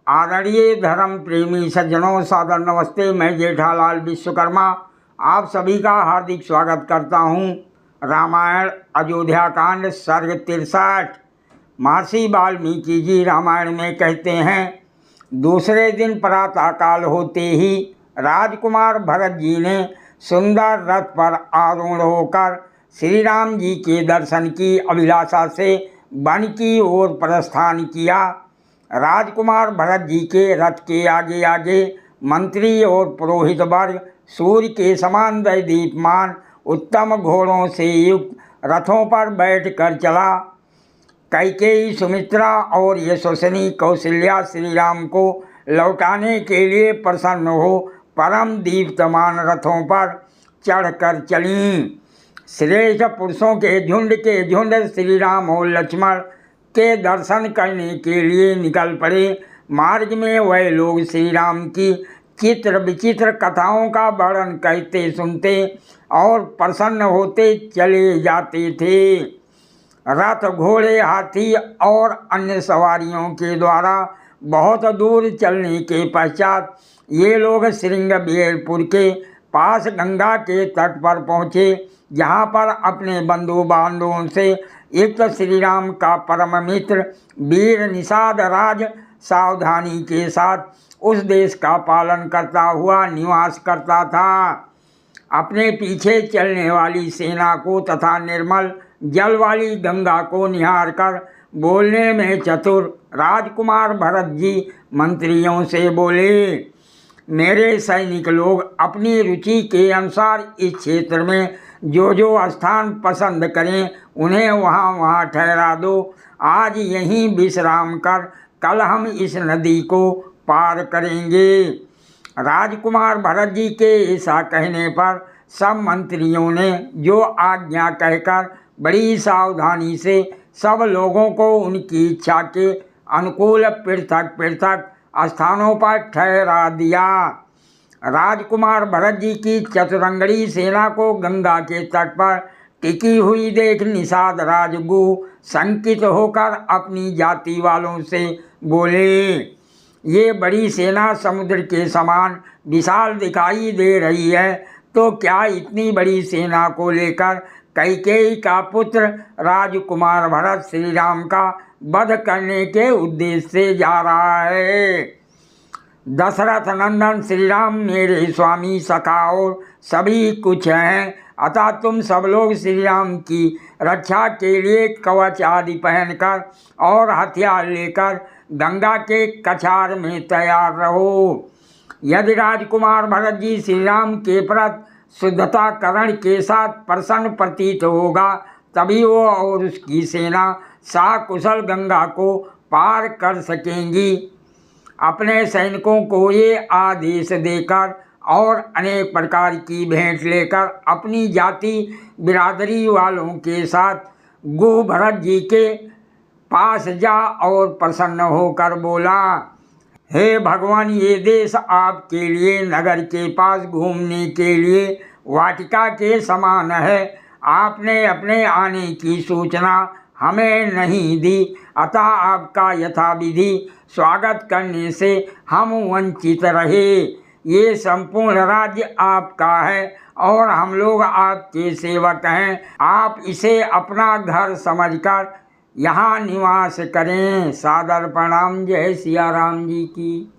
आदरणीय धर्म प्रेमी सज्जनों, सादर नमस्ते। मैं जेठालाल विश्वकर्मा आप सभी का हार्दिक स्वागत करता हूँ। रामायण अयोध्या कांड सर्ग 63। महर्षि वाल्मीकि जी रामायण में कहते हैं, दूसरे दिन प्रातःकाल होते ही राजकुमार भरत जी ने सुंदर रथ पर आरूढ़ होकर श्री राम जी के दर्शन की अभिलाषा से वन की ओर प्रस्थान किया। राजकुमार भरत जी के रथ के आगे आगे मंत्री और पुरोहित वर्ग सूर्य के समान दैदीप्यमान उत्तम घोड़ों से युक्त रथों पर बैठकर चला। कैकेयी, सुमित्रा और यशस्विनी कौशल्या श्री राम को लौटाने के लिए प्रसन्न हो परम दीप्तमान रथों पर चढ़कर चलीं। श्रेष्ठ पुरुषों के झुंड श्री राम और लक्ष्मण के दर्शन करने के लिए निकल पड़े। मार्ग में वह लोग श्री राम की चित्र विचित्र कथाओं का वर्णन कहते सुनते और प्रसन्न होते चले जाते थे। रथ, घोड़े, हाथी और अन्य सवारियों के द्वारा बहुत दूर चलने के पश्चात ये लोग श्रृंगबेरपुर के पास गंगा के तट पर पहुँचे, जहाँ पर अपने बंधु बांधवों से युक्त श्री राम का परम मित्र वीर निषाद राज सावधानी के साथ उस देश का पालन करता हुआ निवास करता था। अपने पीछे चलने वाली सेना को तथा निर्मल जल वाली गंगा को निहार कर बोलने में चतुर राजकुमार भरत जी मंत्रियों से बोले, मेरे सैनिक लोग अपनी रुचि के अनुसार इस क्षेत्र में जो जो स्थान पसंद करें उन्हें वहाँ ठहरा दो। आज यहीं विश्राम कर कल हम इस नदी को पार करेंगे। राजकुमार भरत जी के ऐसा कहने पर सब मंत्रियों ने जो आज्ञा कहकर बड़ी सावधानी से सब लोगों को उनकी इच्छा के अनुकूल पृथक पृथक स्थानों पर ठहरा दिया। राजकुमार भरत जी की चतुरंगड़ी सेना को गंगा के तट पर टिकी हुई देख निषाद राजगु शंकित होकर अपनी जाति वालों से बोले, ये बड़ी सेना समुद्र के समान विशाल दिखाई दे रही है, तो क्या इतनी बड़ी सेना को लेकर कैकेयी का पुत्र राजकुमार भरत श्री राम का वध करने के उद्देश्य से जा रहा है? दशरथ नंदन श्री राम मेरे स्वामी, सखा और सभी कुछ हैं, अतः तुम सब लोग श्री राम की रक्षा के लिए कवच आदि पहनकर और हथियार लेकर गंगा के कछार में तैयार रहो। यदि राजकुमार भरत जी श्री राम के प्रति शुद्धताकरण के साथ प्रसन्न प्रतीत होगा, तभी वो और उसकी सेना साकुशल गंगा को पार कर सकेंगी। अपने सैनिकों को ये आदेश देकर और अनेक प्रकार की भेंट लेकर अपनी जाति बिरादरी वालों के साथ गुह भरत जी के पास जा और प्रसन्न होकर बोला, हे भगवान, ये देश आपके लिए नगर के पास घूमने के लिए वाटिका के समान है। आपने अपने आने की सूचना हमें नहीं दी, अतः आपका यथाविधि स्वागत करने से हम वंचित रहे। ये संपूर्ण राज्य आपका है और हम लोग आपके सेवक हैं। आप इसे अपना घर समझकर यहाँ निवास करें। सादर प्रणाम। जय सिया राम जी की।